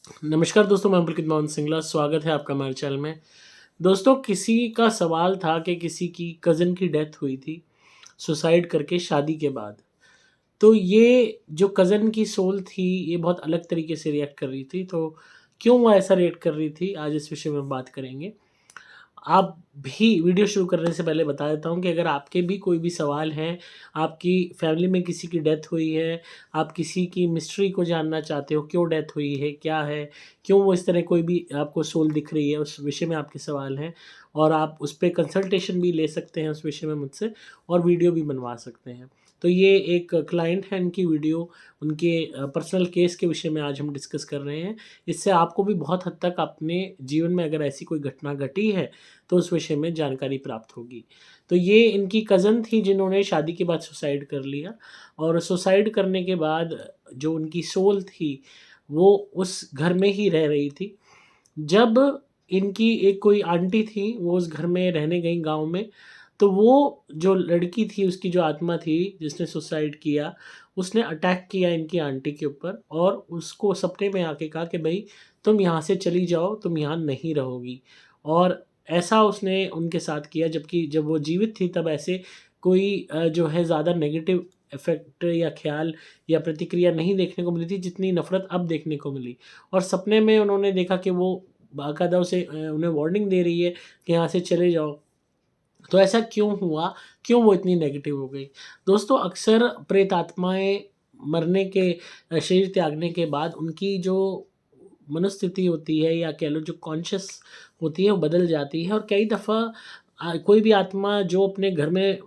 नमस्कार दोस्तों, मैं पुलकित मोहन सिंगला। स्वागत है आपका हमारे चैनल में। दोस्तों, किसी का सवाल था कि किसी की कज़न की डेथ हुई थी सुसाइड करके शादी के बाद। तो ये जो कज़न की सोल थी, ये बहुत अलग तरीके से रिएक्ट कर रही थी। तो क्यों वो ऐसा रिएक्ट कर रही थी, आज इस विषय में बात करेंगे। आप भी वीडियो शुरू करने से पहले बता देता हूँ कि अगर आपके भी कोई भी सवाल हैं, आपकी फैमिली में किसी की डेथ हुई है, आप किसी की मिस्ट्री को जानना चाहते हो, क्यों डेथ हुई है, क्या है, क्यों वो इस तरह कोई भी आपको सोल दिख रही है, उस विषय में आपके सवाल हैं और आप उस पे कंसल्टेशन भी ले सकते हैं उस विषय में मुझसे और वीडियो भी बनवा सकते हैं। तो ये एक क्लाइंट है, इनकी वीडियो, उनके पर्सनल केस के विषय में आज हम डिस्कस कर रहे हैं। इससे आपको भी बहुत हद तक अपने जीवन में अगर ऐसी कोई घटना घटी है, तो उस विषय में जानकारी प्राप्त होगी। तो ये इनकी कज़न थी जिन्होंने शादी के बाद सुसाइड कर लिया और सुसाइड करने के बाद जो उनकी सोल थी, वो उस घर में ही रह रही थी। जब इनकी एक कोई आंटी थी, वो उस घर में रहने गईं गाँव में, तो वो जो लड़की थी, उसकी जो आत्मा थी, जिसने सुसाइड किया, उसने अटैक किया इनकी आंटी के ऊपर और उसको सपने में आके कहा कि भई तुम यहाँ से चली जाओ, तुम यहाँ नहीं रहोगी। और ऐसा उसने उनके साथ किया, जबकि जब वो जीवित थी तब ऐसे कोई जो है ज़्यादा नेगेटिव इफ़ेक्ट या ख़्याल या प्रतिक्रिया नहीं देखने को मिली थी, जितनी नफ़रत अब देखने को मिली। और सपने में उन्होंने देखा कि वो बाकायदा उसे उन्हें वार्निंग दे रही है कि यहाँ से चले जाओ। तो ऐसा क्यों हुआ? क्यों वो इतनी नेगेटिव हो गई? दोस्तों, अक्सर प्रेत आत्माएँ मरने के शरीर त्यागने के बाद उनकी जो मनोस्थिति होती है या कह लो जो कॉन्शियस होती है, वो बदल जाती है और कई दफ़ा कोई भी आत्मा जो अपने घर में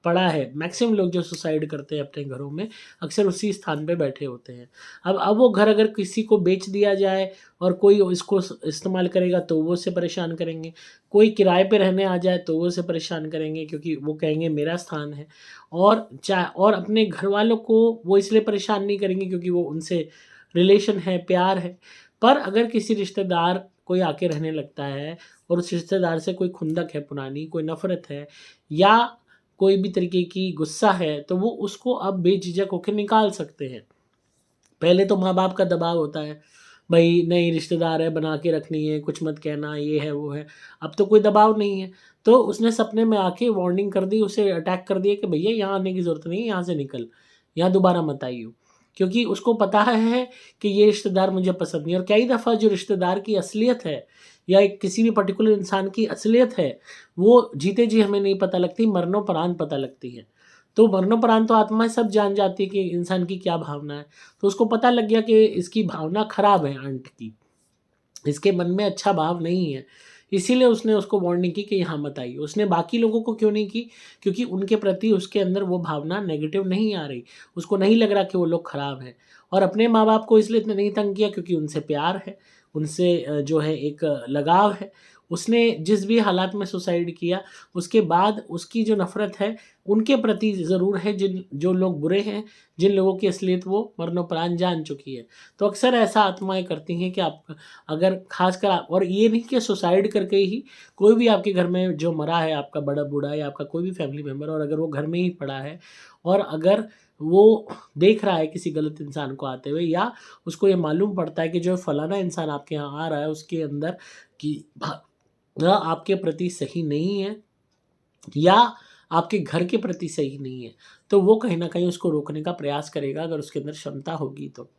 पड़ा है, मैक्सिमम लोग जो सुसाइड करते हैं अपने घरों में, अक्सर उसी स्थान पे बैठे होते हैं। अब वो घर अगर किसी को बेच दिया जाए और कोई इसको इस्तेमाल करेगा तो वो उसे परेशान करेंगे। कोई किराए पे रहने आ जाए तो वो उसे परेशान करेंगे, क्योंकि वो कहेंगे मेरा स्थान है। और अपने घरवालों को वो इसलिए परेशान नहीं करेंगे क्योंकि वो उनसे रिलेशन है, प्यार है। पर अगर किसी रिश्तेदार कोई आके रहने लगता है और उस रिश्तेदार से कोई खुंदक है पुरानी, कोई नफ़रत है या कोई भी तरीके की गुस्सा है, तो वो उसको अब बेझिझक होके निकाल सकते हैं। पहले तो माँ-बाप का दबाव होता है, भई नहीं रिश्तेदार है, बना के रखनी है, कुछ मत कहना, ये है, वो है। अब तो कोई दबाव नहीं है, तो उसने सपने में आके वार्निंग कर दी, उसे अटैक कर दिया कि भैया यहाँ आने की ज़रूरत नहीं है, यहाँ से निकल, यहाँ दोबारा मत आइयो। क्योंकि उसको पता है कि ये रिश्तेदार मुझे पसंद नहीं है और कई दफ़ा जो रिश्तेदार की असलियत है या एक किसी भी पर्टिकुलर इंसान की असलियत है, वो जीते जी हमें नहीं पता लगती, मरणोपरांत पता लगती है। तो मरणोपरांत तो आत्मा सब जान जाती है कि इंसान की क्या भावना है। तो उसको पता लग गया कि इसकी भावना खराब है आंट की, इसके मन में अच्छा भाव नहीं है। इसीलिए उसने उसको वार्निंग की कि यहाँ मत आइए। उसने बाकी लोगों को क्यों नहीं की? क्योंकि उनके प्रति उसके अंदर वो भावना नेगेटिव नहीं आ रही। उसको नहीं लग रहा कि वो लोग खराब हैं और अपने माँ-बाप को इसलिए इतना नहीं तंग किया क्योंकि उनसे प्यार है, उनसे जो है एक लगाव है। उसने जिस भी हालात में सुसाइड किया, उसके बाद उसकी जो नफ़रत है, उनके प्रति ज़रूर है जो लोग बुरे हैं, जिन लोगों की असलियत वो मरणोपरांत जान चुकी है। तो अक्सर ऐसा आत्माएँ करती हैं कि आप अगर ख़ासकर आप, और ये नहीं कि सुसाइड करके ही, कोई भी आपके घर में जो मरा है, आपका बड़ा बूढ़ा या आपका कोई भी फैमिली मेंबर, और अगर वो घर में ही पड़ा है और अगर वो देख रहा है किसी गलत इंसान को आते हुए या उसको ये मालूम पड़ता है कि जो फलाना इंसान आपके यहाँ आ रहा है, उसके अंदर की भावना आपके प्रति सही नहीं है या आपके घर के प्रति सही नहीं है, तो वो कहीं न कहीं उसको रोकने का प्रयास करेगा अगर उसके अंदर क्षमता होगी तो।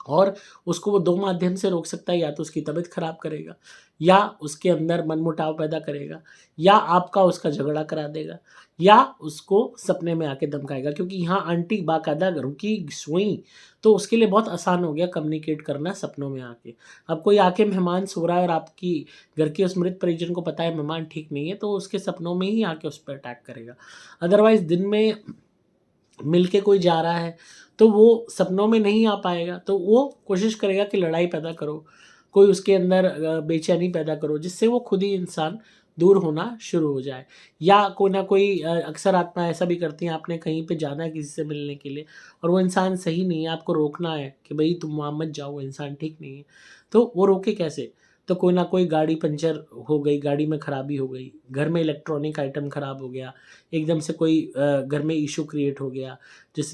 और उसको वो 2 माध्यम से रोक सकता है, या तो उसकी तबीयत ख़राब करेगा या उसके अंदर मनमुटाव पैदा करेगा या आपका उसका झगड़ा करा देगा या उसको सपने में आके धमकाएगा, क्योंकि यहाँ आंटी बाकायदा रुकी, सोईं, तो उसके लिए बहुत आसान हो गया कम्युनिकेट करना सपनों में आके। अब कोई आके मेहमान सो रहा है और आपकी घर के उस मृत परिजन को पता है मेहमान ठीक नहीं है, तो उसके सपनों में ही आके उस पे अटैक करेगा। अदरवाइज़ दिन में मिल के कोई जा रहा है, तो वो सपनों में नहीं आ पाएगा, तो वो कोशिश करेगा कि लड़ाई पैदा करो, कोई उसके अंदर बेचैनी पैदा करो, जिससे वो खुद ही इंसान दूर होना शुरू हो जाए। या कोई ना कोई अक्सर आत्मा ऐसा भी करती हैं, आपने कहीं पे जाना है किसी से मिलने के लिए और वो इंसान सही नहीं है, आपको रोकना है कि भई तुम वहाँ मत जाओ, वो इंसान ठीक नहीं है। तो वो रोके कैसे? तो कोई ना कोई गाड़ी पंचर हो गई, गाड़ी में खराबी हो गई, घर में इलेक्ट्रॉनिक आइटम खराब हो गया, एकदम से कोई घर में इश्यू क्रिएट हो गया,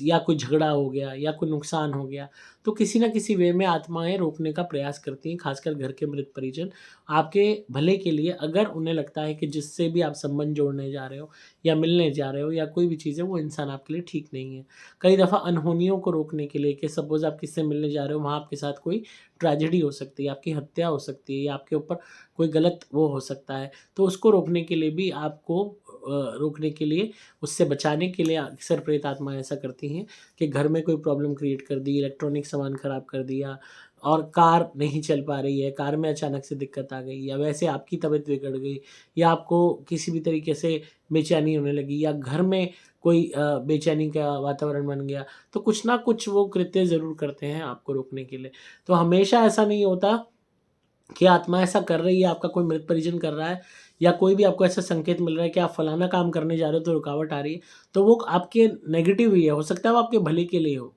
या कोई झगड़ा हो गया या कोई नुकसान हो गया, तो किसी न किसी वे में आत्माएँ रोकने का प्रयास करती हैं, खासकर घर के मृत परिजन आपके भले के लिए। अगर उन्हें लगता है कि जिससे भी आप संबंध जोड़ने जा रहे हो या मिलने जा रहे हो या कोई भी चीज़ है, वो इंसान आपके लिए ठीक नहीं है। कई दफ़ा अनहोनियों को रोकने के लिए कि सपोज़ आप किससे मिलने जा रहे हो, वहाँ आपके साथ कोई ट्रेजेडी हो सकती है, आपकी हत्या हो सकती है या आपके ऊपर कोई गलत वो हो सकता है, तो उसको रोकने के लिए भी आपको रोकने के लिए, उससे बचाने के लिए अक्सर प्रेत आत्माएँ ऐसा करती हैं कि घर में कोई प्रॉब्लम क्रिएट कर दी, इलेक्ट्रॉनिक सामान खराब कर दिया और कार नहीं चल पा रही है, कार में अचानक से दिक्कत आ गई या वैसे आपकी तबीयत बिगड़ गई या आपको किसी भी तरीके से बेचैनी होने लगी या घर में कोई बेचैनी का वातावरण बन गया, तो कुछ ना कुछ वो कृत्य ज़रूर करते हैं आपको रोकने के लिए। तो हमेशा ऐसा नहीं होता कि आत्मा ऐसा कर रही है, आपका कोई मृत परिजन कर रहा है या कोई भी आपको ऐसा संकेत मिल रहा है कि आप फलाना काम करने जा रहे हो तो रुकावट आ रही है, तो वो आपके नेगेटिव ही है, हो सकता है वो आपके भले के लिए हो।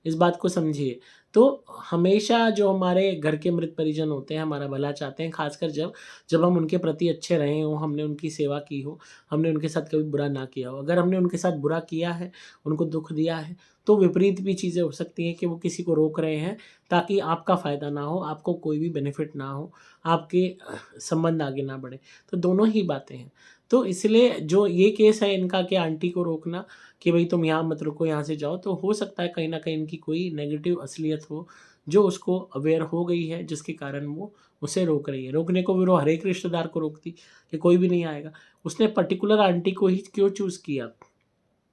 इस बात को समझिए। तो हमेशा जो हमारे घर के मृत परिजन होते हैं, हमारा भला चाहते हैं, ख़ासकर जब जब हम उनके प्रति अच्छे रहे हों, हमने उनकी सेवा की हो, हमने उनके साथ कभी बुरा ना किया हो। अगर हमने उनके साथ बुरा किया है, उनको दुःख दिया है, तो विपरीत भी चीज़ें हो सकती हैं कि वो किसी को रोक रहे हैं ताकि आपका फ़ायदा ना हो, आपको कोई भी बेनिफिट ना हो, आपके संबंध आगे ना बढ़े। तो दोनों ही बातें हैं। तो इसलिए जो ये केस है इनका कि आंटी को रोकना कि भई तुम यहाँ मत रुको, यहाँ से जाओ, तो हो सकता है कहीं न कहीं इनकी कोई नेगेटिव असलियत हो, जो उसको अवेयर हो गई है, जिसके कारण वो उसे रोक रही है। रोकने को भी वो हर एक रिश्तेदार को रोकती कि कोई भी नहीं आएगा। उसने पर्टिकुलर आंटी को ही क्यों चूज़ किया?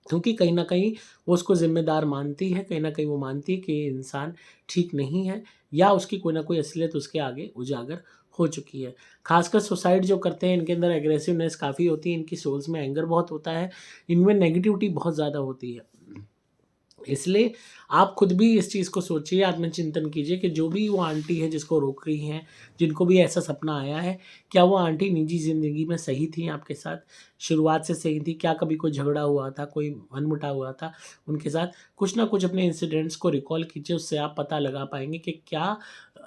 क्योंकि कहीं न कहीं वो उसको ज़िम्मेदार मानती है, कहीं न कहीं वो मानती है कि ये इंसान ठीक नहीं है या उसकी कोई न कोई असलियत उसके आगे उजागर हो चुकी है। ख़ासकर सुसाइड जो करते हैं, इनके अंदर एग्रेसिवनेस काफ़ी होती है, इनकी सोल्स में एंगर बहुत होता है, इनमें नेगेटिविटी बहुत ज़्यादा होती है। इसलिए आप खुद भी इस चीज़ को सोचिए, आत्मचिंतन कीजिए कि जो भी वो आंटी है जिसको रोक रही हैं, जिनको भी ऐसा सपना आया है, क्या वो आंटी निजी ज़िंदगी में सही थी आपके साथ? शुरुआत से सही थी? क्या कभी कोई झगड़ा हुआ था, कोई मनमुटाव हुआ था उनके साथ? कुछ ना कुछ अपने इंसिडेंट्स को रिकॉल कीजिए, उससे आप पता लगा पाएँगे कि क्या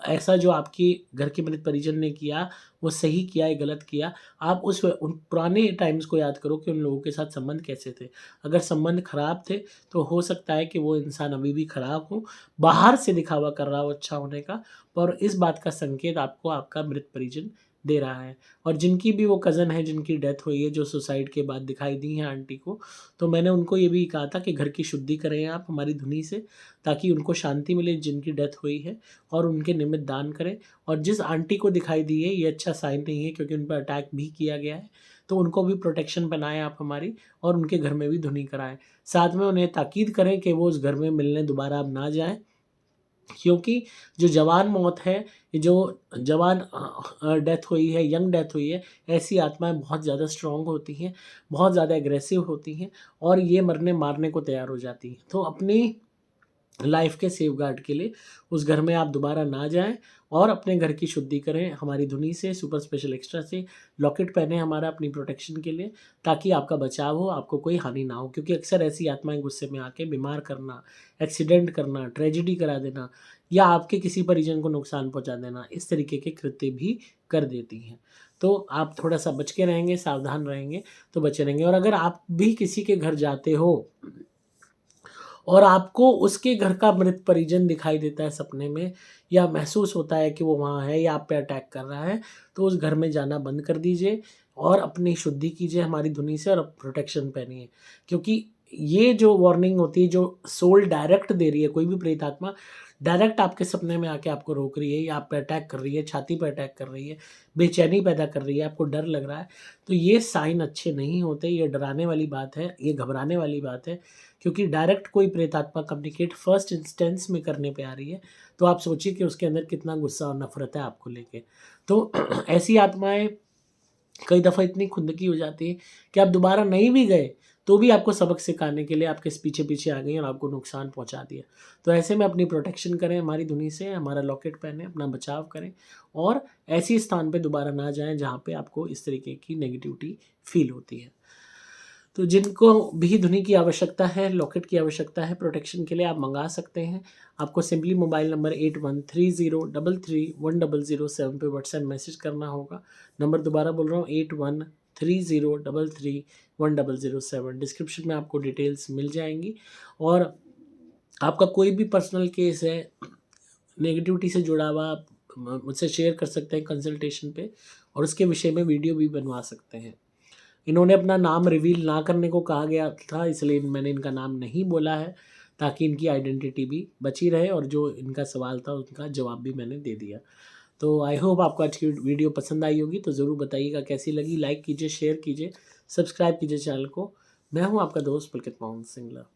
ऐसा जो आपकी घर के मृत परिजन ने किया, वो सही किया या गलत किया। आप उन पुराने टाइम्स को याद करो कि उन लोगों के साथ संबंध कैसे थे। अगर संबंध खराब थे, तो हो सकता है कि वो इंसान अभी भी खराब हो, बाहर से दिखावा कर रहा हो अच्छा होने का, पर इस बात का संकेत आपको आपका मृत परिजन दे रहा है। और जिनकी भी वो कज़न है, जिनकी डेथ हुई है, जो सुसाइड के बाद दिखाई दी हैं आंटी को, तो मैंने उनको ये भी कहा था कि घर की शुद्धि करें आप हमारी धुनी से, ताकि उनको शांति मिले जिनकी डेथ हुई है और उनके निमित्त दान करें। और जिस आंटी को दिखाई दी है, ये अच्छा साइन नहीं है क्योंकि उन पर अटैक भी किया गया है, तो उनको भी प्रोटेक्शन बनाएँ आप हमारी और उनके घर में भी धुनी कराएँ। साथ में उन्हें ताकीद करें कि वो उस घर में मिलने दोबारा अब ना जाएँ, क्योंकि जो जवान मौत है, ये जो जवान डेथ हुई है, यंग डेथ हुई है, ऐसी आत्माएँ बहुत ज़्यादा स्ट्रॉन्ग होती हैं, बहुत ज़्यादा एग्रेसिव होती हैं और ये मरने-मारने को तैयार हो जाती हैं। तो अपनी लाइफ के सेफगार्ड के लिए उस घर में आप दोबारा ना जाएँ और अपने घर की शुद्धि करें हमारी धुनी से, सुपर स्पेशल एक्स्ट्रा से। लॉकेट पहने हमारा अपनी प्रोटेक्शन के लिए, ताकि आपका बचाव हो, आपको कोई हानि ना हो। क्योंकि अक्सर ऐसी आत्माएँ गुस्से में आके बीमार करना, एक्सीडेंट करना, ट्रेजेडी करा देना या आपके किसी परिजन को नुकसान पहुँचा देना, इस तरीके के कृत्य भी कर देती हैं। तो आप थोड़ा-सा बच के रहेंगे, सावधान रहेंगे, तो बचे रहेंगे। और अगर आप भी किसी के घर जाते हो और आपको उसके घर का मृत परिजन दिखाई देता है सपने में या महसूस होता है कि वो वहाँ है या आप पे अटैक कर रहा है, तो उस घर में जाना बंद कर दीजिए और अपनी शुद्धि कीजिए हमारी धुनी से और प्रोटेक्शन पहनिए। क्योंकि ये जो वार्निंग होती है, जो सोल डायरेक्ट दे रही है, कोई भी प्रेत आत्मा डायरेक्ट आपके सपने में आके आपको रोक रही है या आप पे अटैक कर रही है, छाती पे अटैक कर रही है, बेचैनी पैदा कर रही है, आपको डर लग रहा है, तो ये साइन अच्छे नहीं होते, ये डराने वाली बात है, ये घबराने वाली बात है। क्योंकि डायरेक्ट कोई प्रेतात्मा कम्युनिकेट फर्स्ट इंस्टेंस में करने पे आ रही है, तो आप सोचिए कि उसके अंदर कितना गुस्सा और नफ़रत है आपको लेके। तो ऐसी आत्माएँ कई दफ़ा इतनी खुंदकी हो जाती है कि आप दोबारा नहीं भी गए, तो भी आपको सबक सिखाने के लिए आपके पीछे-पीछे आ गई और आपको नुकसान पहुँचा दिया। तो ऐसे में अपनी प्रोटेक्शन करें हमारी धुनी से, हमारा लॉकेट पहनें, अपना बचाव करें और ऐसी स्थान पे दोबारा ना जाएँ जहाँ पे आपको इस तरीके की नेगेटिविटी फ़ील होती है। तो जिनको भी धुनी की आवश्यकता है, लॉकेट की आवश्यकता है प्रोटेक्शन के लिए, आप मँगा सकते हैं। आपको सिंपली मोबाइल नंबर 8130331007 पे व्हाट्सएप मैसेज करना होगा। नंबर दोबारा बोल रहा हूँ 8130331007। डिस्क्रिप्शन में आपको डिटेल्स मिल जाएँगी। और आपका कोई भी पर्सनल केस है नेगेटिविटी से जुड़ा हुआ आप मुझसे शेयर कर सकते हैं कंसल्टेशन पे, और उसके विषय में वीडियो भी बनवा सकते हैं। इन्होंने अपना नाम रिवील ना करने को कहा गया था, इसलिए मैंने इनका नाम नहीं बोला है, ताकि इनकी आइडेंटिटी भी बची रहे, और जो इनका सवाल था उनका जवाब भी मैंने दे दिया। तो आई होप आपको आज की वीडियो पसंद आई होगी, तो ज़रूर बताइएगा कैसी लगी। लाइक कीजिए, शेयर कीजिए, सब्सक्राइब कीजिए चैनल को। मैं हूँ आपका दोस्त पुलकित मोहन सिंगला।